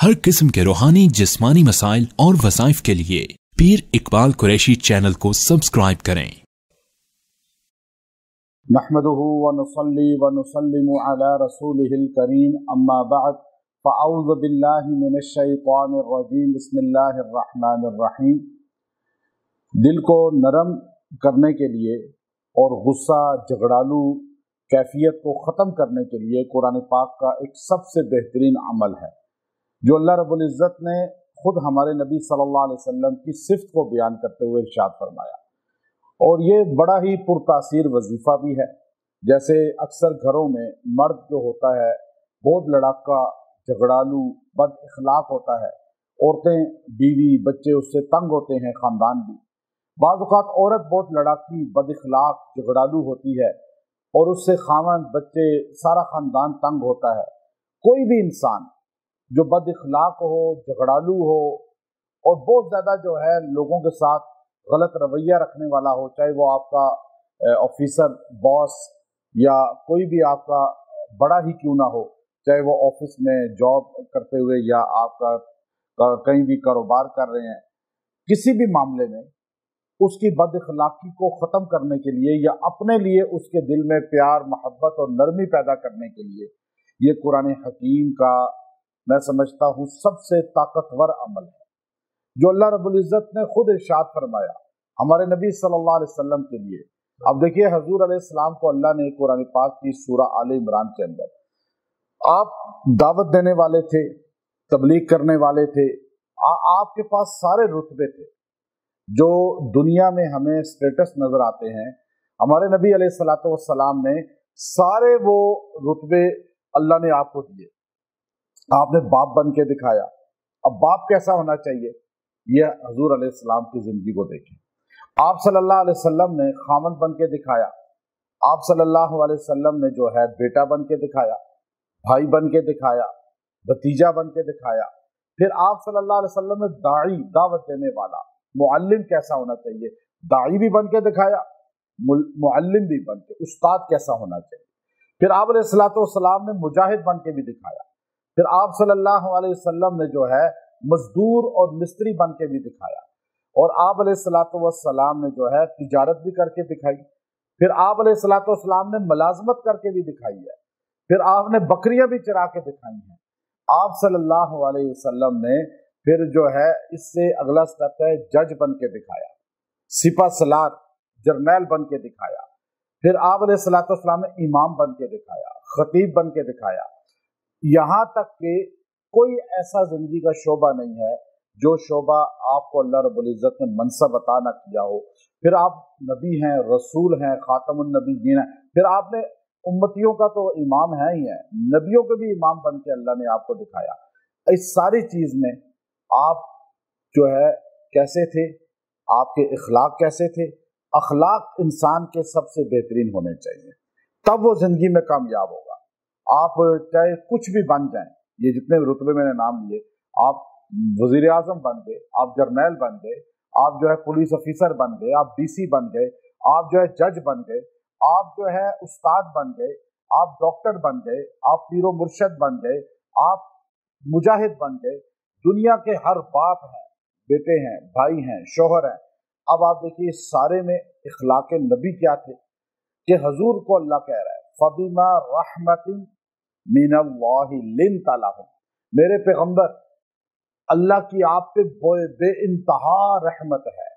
हर किस्म के रूहानी जिस्मानी मसाइल और वज़ाइफ के लिए पीर इकबाल कुरैशी चैनल को सब्सक्राइब करें। नहमदुहु व नुसल्ली व नुसल्लिमु अला रसूलिहिल करीम अम्मा बअद फ़अऊज़ु बिल्लाहि मिनश शैतानिर रजीम बिस्मिल्लाहिर रहमानिर रहीम। दिल को नरम करने के लिए और गुस्सा झगड़ालू कैफियत को ख़त्म करने के लिए कुरान पाक का एक सबसे बेहतरीन अमल है जो अल्लाह रब्बुल इज़्ज़त ने खुद हमारे नबी सल्लल्लाहु अलैहि वसल्लम की सिफ़त को बयान करते हुए इरशाद फरमाया। और ये बड़ा ही पुरतासीर वजीफ़ा भी है। जैसे अक्सर घरों में मर्द जो होता है बहुत लड़ाका झगड़ालू बद इखलाक होता है, औरतें बीवी बच्चे उससे तंग होते हैं, ख़ानदान भी। बाज़ औक़ात औरत बहुत लड़ाकी बद इखलाक झगड़ालू होती है और उससे खामन बच्चे सारा ख़ानदान तंग होता है। कोई भी इंसान जो बद इखलाक हो, झगड़ालू हो और बहुत ज़्यादा जो है लोगों के साथ गलत रवैया रखने वाला हो, चाहे वो आपका ऑफिसर बॉस या कोई भी आपका बड़ा ही क्यों ना हो, चाहे वो ऑफिस में जॉब करते हुए या आपका कहीं भी कारोबार कर रहे हैं, किसी भी मामले में उसकी बद इखलाकी को ख़त्म करने के लिए या अपने लिए उसके दिल में प्यार मोहब्बत और नरमी पैदा करने के लिए ये कुरान हकीम का मैं समझता हूँ सबसे ताकतवर अमल है जो अल्लाह रब्बुल इज़्ज़त ने खुद इरशाद फरमाया हमारे नबी सल्लल्लाहु अलैहि वसल्लम के लिए। अब देखिए हजूर अलैहिस्सलाम को अल्लाह ने कुरान पाक की सूरा आले इमरान के अंदर आप दावत देने वाले थे, तबलीग करने वाले थे, आपके पास सारे रुतबे थे जो दुनिया में हमें स्टेटस नजर आते हैं। हमारे नबी अलैहिस्सलातु वस्सलाम ने सारे वो रुतबे अल्लाह ने आपको दिए। आपने बाप बन के दिखाया। अब बाप कैसा होना चाहिए, यह हजूर अलैहिस्सलाम की जिंदगी को देखें। आप सल्लल्लाहु अलैहि वसल्लम ने खामन बन के दिखाया। आप सल्लल्लाहु अलैहि वसल्लम ने जो है बेटा बन के दिखाया, भाई बन के दिखाया, भतीजा बन के दिखाया। फिर आप सल्लल्लाहु अलैहि वसल्लम ने दाई दावत देने वाला मुअल्लिम कैसा होना चाहिए, दाई भी बन के दिखाया, मुअल्लिम भी बन के, उस्ताद कैसा होना चाहिए। फिर आप अलैहिस्सलातु वस्सलाम ने मुजाहिद बन के भी दिखाया। फिर आप सल्लल्लाहु अलैहि वसल्लम ने जो है मजदूर और मिस्त्री बन के भी दिखाया। और आप अलैहिस्सलातु वस्सलाम ने जो है तिजारत भी करके दिखाई। फिर आप अलैहिस्सलातु वस्सलाम ने मुलाजमत करके भी दिखाई है। फिर आपने बकरियां भी चरा के दिखाई हैं। आप सल्लल्लाहु अलैहि वसल्लम ने फिर जो है इससे अगला स्टेप है जज बन के दिखाया, सिपा सलार जर्नैल बन के दिखाया। फिर आप अलैहिस्सलातु वस्सलाम ने इमाम बन के दिखाया, खतीब बन के दिखाया। यहाँ तक कि कोई ऐसा जिंदगी का शोबा नहीं है जो शोबा आपको अल्लाह रब्बुल इज़्ज़त ने मनसब अता न किया हो। फिर आप नबी हैं, रसूल हैं, खातमुन नबीय्यीन हैं। फिर आपने उम्मतियों का तो इमाम है ही है, नबियों के भी इमाम बन के अल्लाह ने आपको दिखाया। इस सारी चीज में आप जो है कैसे थे, आपके इखलाक कैसे थे। अखलाक इंसान के सबसे बेहतरीन होने चाहिए, तब वो जिंदगी में कामयाब होगा। आप चाहे कुछ भी बन जाएं, ये जितने रुतबे मैंने नाम लिए, आप वजीर आजम बन गए, आप जर्नैल बन गए, आप जो है पुलिस ऑफिसर बन गए, आप डीसी बन गए, आप जो है जज बन गए, आप जो है उस्ताद बन गए, आप डॉक्टर बन गए, आप पीरो मुर्शद बन गए, आप मुजाहिद बन गए। दुनिया के हर बाप हैं, बेटे हैं, भाई हैं, शोहर हैं। अब आप देखिए सारे में इखलाक नबी क्या थे कि हजूर को अल्लाह कह रहा है फबिमा रहमतिन मिनल्लाहि लिन्ता लहुम, मेरे पैगंबर अल्लाह की आप पे बेइंतहा रहमत है।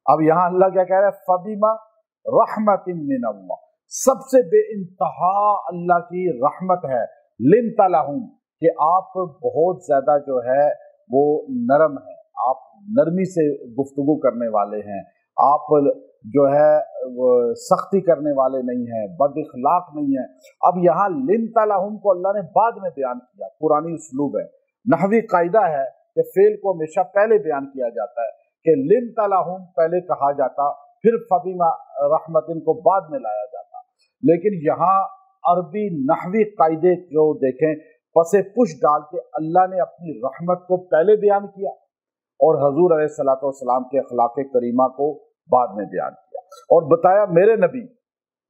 अब यहाँ अल्लाह क्या कह रहा है, फबिमा रहमतिन मिनल्लाह, सबसे बेइंतहा अल्लाह की रहमत है, लिन्ता लहुम, कि आप बहुत ज्यादा जो है वो नरम है, आप नरमी से गुफ्तगू करने वाले हैं, आप जो है वो सख्ती करने वाले नहीं हैं, बद इखलाक नहीं है। अब यहाँ लिन्ता लहुम को अल्लाह ने बाद में बयान किया, पुरानी उसलूब है, नहवी कायदा है कि फेल को हमेशा पहले बयान किया जाता है कि लिन्ता लहुम पहले कहा जाता, फिर फबीमा रहमतिन को बाद में लाया जाता। लेकिन यहाँ अरबी नहवी कायदे जो देखें, पसे पुश डाल के अल्लाह ने अपनी रहमत को पहले बयान किया और हजूर अलैहिस्सलातु वस्सलाम के अखलाक करीमा को बाद में बयान किया और बताया मेरे नबी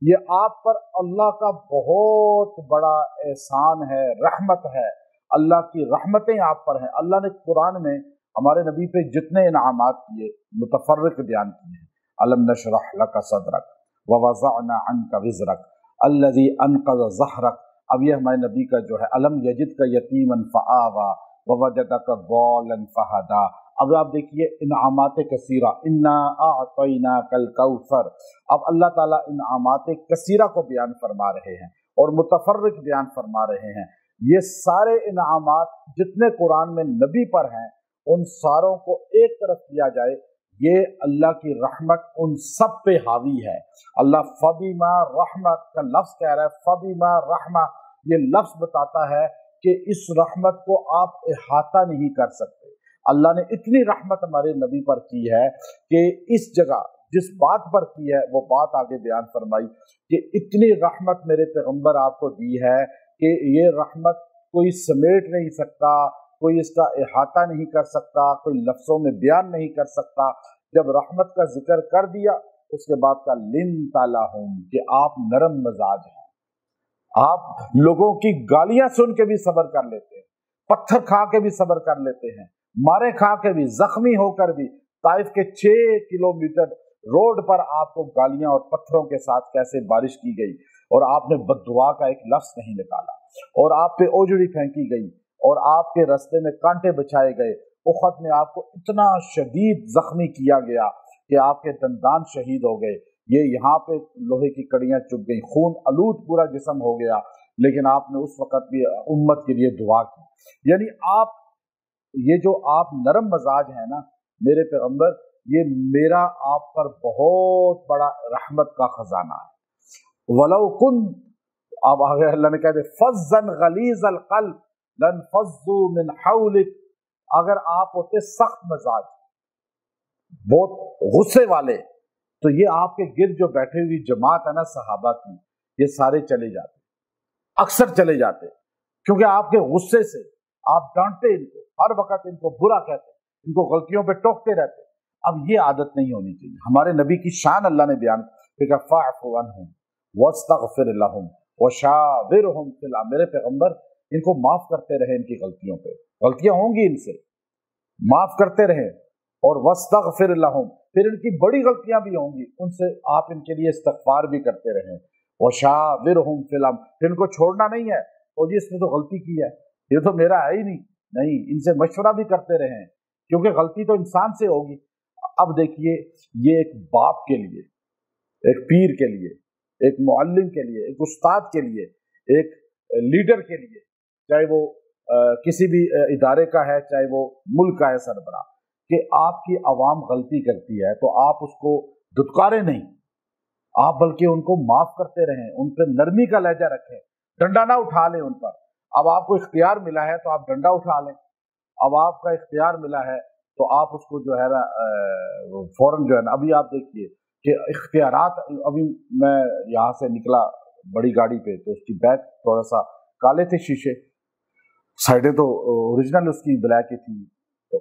ये आप पर अल्लाह का बहुत बड़ा एहसान है, रहमत है। اللہ की रहमतें आप पर हैं। अल्लाह ने कुरान में हमारे नबी पे जितने इनामात किए मुतफर्रिक बयान किए हैं। अलम नशरह लका सदरक व वज़अना अन्का विज़रक अल्लज़ी अनक़ज़ ज़हरक। अब ये हमारे नबी का जो है अलम यजिदका यतीमन फ़आवा व वजदका ज़ालन फ़हदा। अब आप देखिए इनामात कसीरा, इन्ना अअतैनाकल कौसर। अब अल्लाह ताला इनामात कसीरा को बयान फरमा रहे हैं और मुतफर्रिक बयान फरमा रहे हैं। ये सारे इनामात जितने कुरान में नबी पर हैं उन सारों को एक तरफ किया जाए, ये अल्लाह की रहमत उन सब पे हावी है। अल्लाह फबीमा रहमत का लफ्ज कह रहा है, फबीमा रहमा, ये लफ्ज बताता है कि इस रहमत को आप इहाता नहीं कर सकते। अल्लाह ने इतनी रहमत हमारे नबी पर की है कि इस जगह जिस बात पर की है वो बात आगे बयान फरमाई कि इतनी रहमत मेरे पैगंबर आपको दी है कि ये रहमत कोई समेट नहीं सकता, कोई इसका इहाता नहीं कर सकता, कोई लफ्ज़ों में बयान नहीं कर सकता। जब रहमत का जिक्र कर दिया उसके बाद का लिन तालाहुम कि आप नरम मजाज हैं, आप लोगों की गालियां सुन के भी सब्र कर लेते हैं, पत्थर खा के भी सब्र कर लेते हैं, मारे खा के भी, जख्मी होकर भी। ताइफ के 6 किलोमीटर रोड पर आपको गालियां और पत्थरों के साथ कैसे बारिश की गई और आपने बद्दुआ का एक लफ्ज नहीं निकाला और आप पे ओजड़ी फेंकी गई और आपके रास्ते में कांटे बिछाए गए। उखद में आपको इतना शदीद जख्मी किया गया कि आपके दंदान शहीद हो गए, ये यहाँ पे लोहे की कड़ियां चुभ गई, खून आलूद पूरा जिस्म हो गया, लेकिन आपने उस वक्त भी उम्मत के लिए दुआ की। यानी आप ये जो आप नरम मजाज हैं ना मेरे पैगंबर, ये मेरा आप पर बहुत बड़ा रहमत का खजाना है। वलौ कुन, अब आगे अल्लाह ने कह दे फज़्ज़न गलीज़ल क़ल्ब लन फज़्ज़ू मिन हौलिक। अगर आप होते सख्त मजाज, बहुत गुस्से वाले, तो ये आपके गिर्द जो बैठे हुई जमात है ना सहाबा की, ये सारे चले जाते, अक्सर चले जाते, क्योंकि आपके गुस्से से आप डांटते इनको, हर वक्त इनको बुरा कहते, इनको गलतियों पे टोकते रहते। अब ये आदत नहीं होनी चाहिए। हमारे नबी की शान अल्लाह ने बयान की, फ़अफ़ु अन्हुम वस्तग़फ़िर लहुम वशाविरहुम फ़िल अम्र। मेरे पैगंबर इनको माफ करते रहे, इनकी गलतियों पे, गलतियां होंगी इनसे, माफ करते रहे, और वस्तग़फ़िर लहुम, फिर इनकी बड़ी गलतियां भी होंगी, उनसे आप इनके लिए इस्तग़फ़ार भी करते रहे। वशाविरहुम फ़िल अम्र, फिर इनको छोड़ना नहीं है, और जी इसने तो गलती की है, ये तो मेरा है ही नहीं, इनसे मशवरा भी करते रहे, क्योंकि गलती तो इंसान से होगी। अब देखिए, ये एक बाप के लिए, एक पीर के लिए, एक मुअल्लिम के लिए, एक उस्ताद के लिए, एक लीडर के लिए, चाहे वो किसी भी इदारे का है, चाहे वो मुल्क का है सरबराह, कि आपकी आवाम गलती करती है तो आप उसको दुत्कारे नहीं, आप बल्कि उनको माफ करते रहें, उन पर नरमी का लहजा रखें, डंडा ना उठा लें उन पर। अब आपको इख्तियार मिला है तो आप डंडा उठा लें, अब आपका इख्तियार मिला है तो आप उसको जो है ना फौरन जो है ना, अभी आप देखिए कि इख्तियारात, अभी मैं यहाँ से निकला बड़ी गाड़ी पे तो उसकी बैक थोड़ा सा काले थे शीशे, साइडें तो ओरिजिनल उसकी ब्लैक ही थी। तो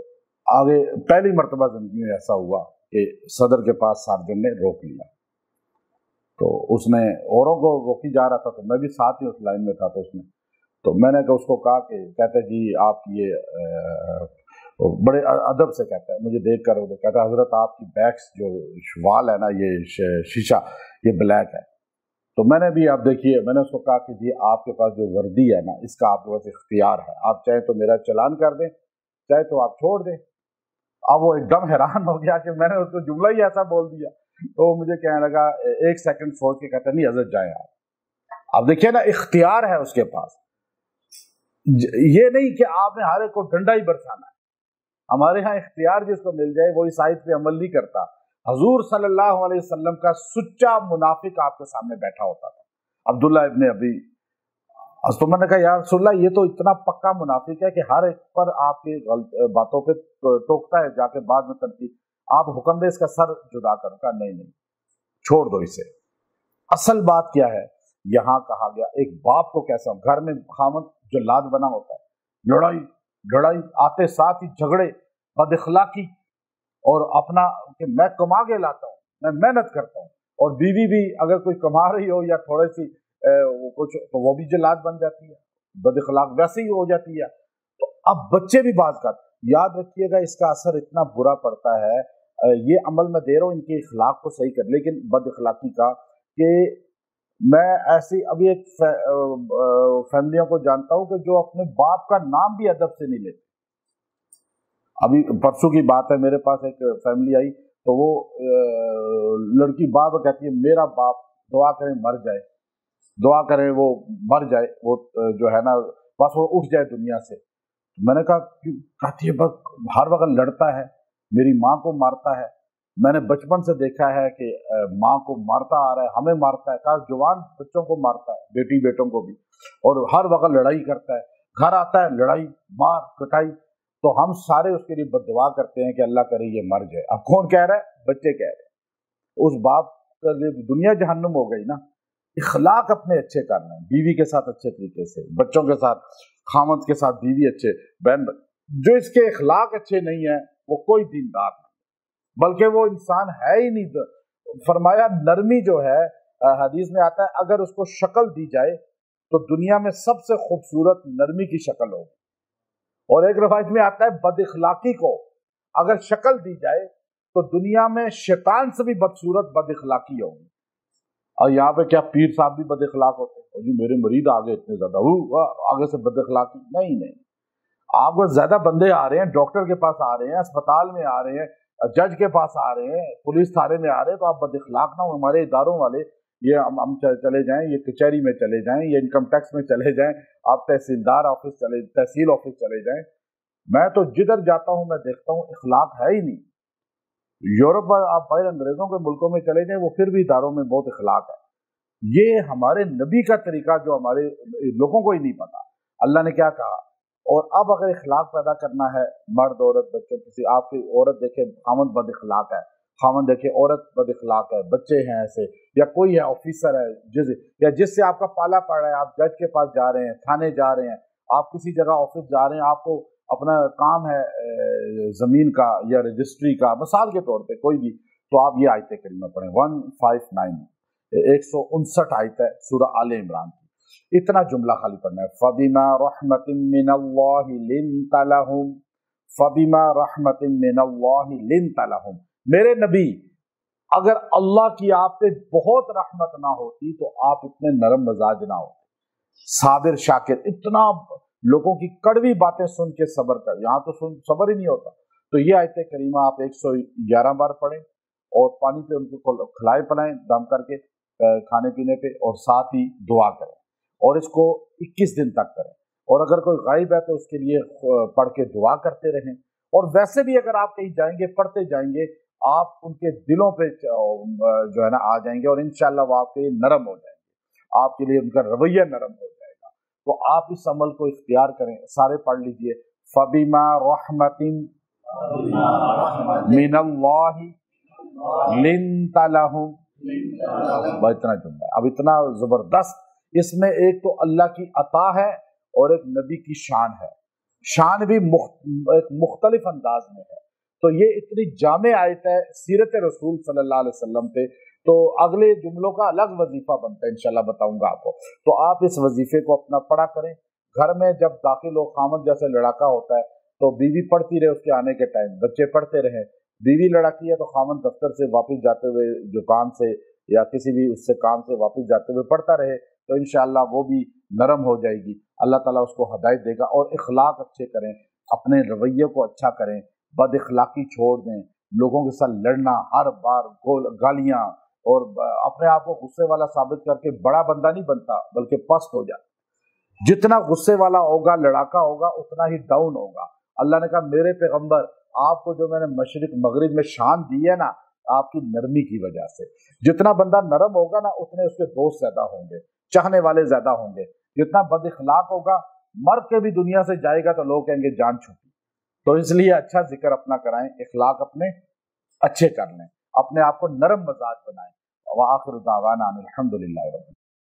आगे पहली मर्तबा जिंदगी में ऐसा हुआ कि सदर के पास सार्जन ने रोक लिया, तो उसने औरों को रोकी जा रहा था, तो मैं भी साथ ही उस लाइन में था, तो उसने, तो मैंने तो उसको कहा कि कहते जी आप ये बड़े अदब से कहता है, मुझे देख कर कहता है हजरत आपकी बैक्स जो वाल है ना, ये शीशा ये ब्लैक है। तो मैंने भी, आप देखिए, मैंने उसको कहा कि जी आपके पास जो वर्दी है ना, इसका आपके पास इख्तियार है, आप चाहे तो मेरा चलान कर दें, चाहे तो आप छोड़ दें। अब वो एकदम हैरान हो गया कि मैंने उसको जुमला ही ऐसा बोल दिया, तो मुझे कहने लगा, एक सेकंड सोच के कहता नहीं हजरत जाए आप। अब देखिए ना, इख्तियार है उसके पास, ये नहीं कि आपने हर एक को डंडा ही बरसाना है। हमारे यहाँ इख्तियार जिसको मिल जाए वो इस आयत पे अमल नहीं करता। हजूर सल्लल्लाहु अलैहि वसल्लम का सुच्चा मुनाफिक आपके सामने बैठा होता था, अब्दुल्ला इब्ने अबी। तो मैंने कहा यार रसूलल्लाह, ये तो इतना पक्का मुनाफिक है कि हर एक पर आपकी बातों पे टोकता है, जाके बाद में तनकीद, आप हुक्म दे इसका सर जुदा करो। कहा नहीं, छोड़ दो इसे। असल बात क्या है, यहाँ कहा गया एक बाप को कैसा, घर में खामद जो लाद बना होता है, लड़ाई आते साथ ही झगड़े, बदअखलाकी, और अपना कि मैं कमा के लाता हूँ, मैं मेहनत करता हूँ, और बीवी भी अगर कोई कमा रही हो या थोड़ी सी कुछ, तो वो भी जलाद बन जाती है, बद अखलाक वैसे ही हो जाती है। तो अब बच्चे भी बात कर, याद रखिएगा इसका असर इतना बुरा पड़ता है, ये अमल मैं दे रहा हूँ इनके अखलाक को सही कर, लेकिन बद अखलाकी का, कि मैं ऐसी अभी एक फैमिलियों को जानता हूँ कि जो अपने बाप का नाम भी अदब से नहीं लेते। अभी परसों की बात है, मेरे पास एक फैमिली आई तो वो लड़की बाप कहती है मेरा बाप दुआ करें मर जाए, दुआ करें वो मर जाए, वो जो है ना बस वो उठ जाए दुनिया से। मैंने कहा, कहती है बस हर वक्त लड़ता है, मेरी माँ को मारता है, मैंने बचपन से देखा है कि माँ को मारता आ रहा है, हमें मारता है, कहा जवान बच्चों को मारता है, बेटी बेटों को भी, और हर वक्त लड़ाई करता है, घर आता है लड़ाई मार कटाई। तो हम सारे उसके लिए बददुआ करते हैं कि अल्लाह करे ये मर जाए। अब कौन कह रहा है? बच्चे कह रहे हैं। उस बाप का दुनिया जहन्नुम हो गई ना। इखलाक अपने अच्छे करना है, बीवी के साथ अच्छे तरीके से, बच्चों के साथ, खामद के साथ बीवी अच्छे, बहन। जो इसके इखलाक अच्छे नहीं है वो कोई दीनदार नहीं, बल्कि वो इंसान है ही नहीं। फरमाया नरमी जो है, हदीस में आता है अगर उसको शक्ल दी जाए तो दुनिया में सबसे खूबसूरत नरमी की शक्ल होगी, और एक रवायत में आता है बद इखलाकी को अगर शक्ल दी जाए तो दुनिया में शैतान से भी बदसूरत बद इखलाकी होगी। और यहाँ पे क्या पीर साहब भी बद इखलाक होते हैं? जी मेरे मरीद आगे इतने ज्यादा आगे से बद इखलाकी नहीं। आपको ज्यादा बंदे आ रहे हैं, डॉक्टर के पास आ रहे हैं, अस्पताल में आ रहे हैं, जज के पास आ रहे हैं, पुलिस थाने में आ रहे हैं, तो आप बद इखलाक ना हो। हमारे इदारों वाले ये हम चले जाएं, ये कचहरी में चले जाएं, ये इनकम टैक्स में चले जाएं, आप तहसीलदार ऑफिस चले, तहसील ऑफिस चले जाएं, मैं तो जिधर जाता हूं मैं देखता हूं इखलाक है ही नहीं। यूरोप में आप बाहर अंग्रेजों के मुल्कों में चले जाएं, वो फिर भी इदारों में बहुत इखलाक है। ये हमारे नबी का तरीका जो हमारे लोगों को ही नहीं पता, अल्लाह ने क्या कहा। और अब अगर इखलाक पैदा करना है, मर्द औरत बच्चों, किसी आपकी औरत देखे खामद बद इखलाक है, खामद देखे औरत बद इखलाक है, बच्चे हैं ऐसे, या कोई है ऑफिसर है जिससे आपका पाला पड़ रहा है, आप जज के पास जा रहे हैं, थाने जा रहे हैं, आप किसी जगह ऑफिस जा रहे हैं, आपको अपना काम है जमीन का या रजिस्ट्री का, मिसाल के तौर पे कोई भी, तो आप ये आयत करीमा पढ़ें 159 आयत है सूरह आले इमरान की। इतना जुमला खाली पढ़ना है, फबिमा रहमतिन मिनल्लाहि लिन्ता लहुम, फबिमा रहमतिन मिनल्लाहि लिन्ता लहुम। मेरे नबी, अगर अल्लाह की आप पे बहुत रहमत ना होती तो आप इतने नरम मिजाज ना होते, साबिर शाकिर, इतना लोगों की कड़वी बातें सुन के सब्र कर, यहाँ तो सब्र ही नहीं होता। तो ये आयत करीमा आप 111 बार पढ़ें, और पानी पे उनको खिलाए पिलाएं दम करके खाने पीने पे, और साथ ही दुआ करें, और इसको 21 दिन तक करें। और अगर कोई गायब है तो उसके लिए पढ़ के दुआ करते रहें। और वैसे भी अगर आप कहीं जाएंगे पढ़ते जाएंगे, आप उनके दिलों पे जो है ना आ जाएंगे, और इंशाल्लाह वो आपके लिए नरम हो जाएंगे, आपके लिए उनका रवैया नरम हो जाएगा। तो आप इस अमल को इख्तियार करें, सारे पढ़ लीजिए, फबिमा रहमतिन मिनल्लाहि लिन्ता लहुम। इतना जुमला, अब इतना जबरदस्त, इसमें एक तो अल्लाह की अता है और एक नबी की शान है, शान भी एक मुख्तलिफ अंदाज में है। तो ये इतनी जामे आयत है सीरत रसूल सल्लल्लाहु अलैहि वसल्लम पे। तो अगले जुमलों का अलग वजीफा बनता है, इंशाल्लाह बताऊंगा आपको। तो आप इस वजीफे को अपना पढ़ा करें। घर में जब दाखिल हो, खामद जैसे लड़ाका होता है तो बीवी पढ़ती रहे उसके आने के टाइम, बच्चे पढ़ते रहे। बीवी लड़ाकी है तो खामद दफ्तर से वापस जाते हुए, दुकान से या किसी भी उससे काम से वापस जाते हुए पढ़ता रहे, तो इंशाअल्लाह वो भी नरम हो जाएगी। अल्लाह ताला उसको हदायत देगा। और इखलाक अच्छे करें, अपने रवैये को अच्छा करें, बद इखलाकी छोड़ दें, लोगों के साथ लड़ना, हर बार गालियां, और अपने आप को गुस्से वाला साबित करके बड़ा बंदा नहीं बनता बल्कि पस्त हो जाता। जितना गुस्से वाला होगा, लड़ाका होगा, उतना ही डाउन होगा। अल्लाह ने कहा मेरे पैगंबर, आपको जो मैंने मशरिक मगरिब में शान दी है ना, आपकी नरमी की वजह से। जितना बंदा नरम होगा ना, उतने उसके दोस्त ज्यादा होंगे, चाहने वाले ज्यादा होंगे। जितना बद इखलाक होगा, मर के भी दुनिया से जाएगा तो लोग कहेंगे जान छूटी। तो इसलिए अच्छा जिक्र अपना कराएं, इखलाक अपने अच्छे कर लें, अपने आप को नरम मिजाज बनाएं। व आखिर दावाना अनिल हम्दुलिल्लाहि रब्बिल आलमीन।